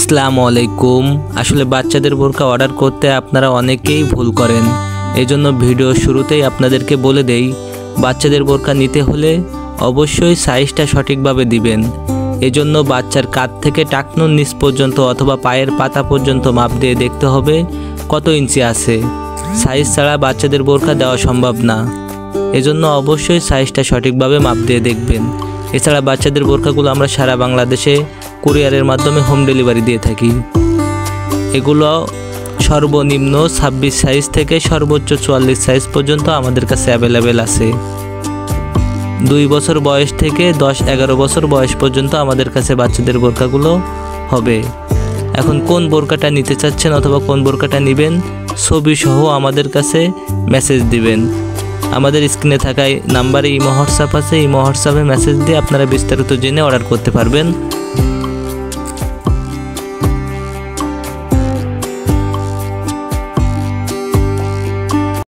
আসসালামু আলাইকুম। আসলে বাচ্চাদের বোরকা অর্ডার করতে আপনারা অনেকেই ভুল করেন। এজন্য ভিডিও শুরুতেই আপনাদেরকে বলে দেই, বাচ্চাদের বোরকা নিতে হলে অবশ্যই সাইজটা সঠিকভাবে দিবেন। এজন্য বাচ্চার কাঁধ থেকে টাকনুর নিচ পর্যন্ত অথবা পায়ের পাতা পর্যন্ত মাপ দিয়ে দেখতে হবে কত ইঞ্চি আছে। সাইজ ছাড়া বাচ্চাদের বোরকা দেওয়া সম্ভব না। এজন্য অবশ্যই সাইজটা সঠিকভাবে মাপ দিয়ে দেখবেন। এছাড়া বাচ্চাদের বোরকাগুলো আমরা সারা বাংলাদেশে কুরিয়ারের মাধ্যমে হোম ডেলিভারি দিয়ে থাকি। এগুলো সর্বনিম্ন 26 সাইজ থেকে সর্বোচ্চ 44 সাইজ পর্যন্ত আমাদের কাছে অ্যাভেলেবেল আছে। 2 বছর বয়স থেকে 10-11 বছর বয়স পর্যন্ত আমাদের কাছে বাচ্চাদের বোরকাগুলো হবে। এখন কোন বোরকাটা নিতে চাচ্ছেন অথবা কোন বোরকাটা নেবেন, ছবি সহ আমাদের কাছে মেসেজ দিবেন। আমাদের স্ক্রিনে থাকা নাম্বারে ইমো হোয়াটসঅ্যাপ আছে, ইমো হোয়াটসঅ্যাপে মেসেজ দিয়ে আপনারা বিস্তারিত জেনে অর্ডার করতে পারবেন।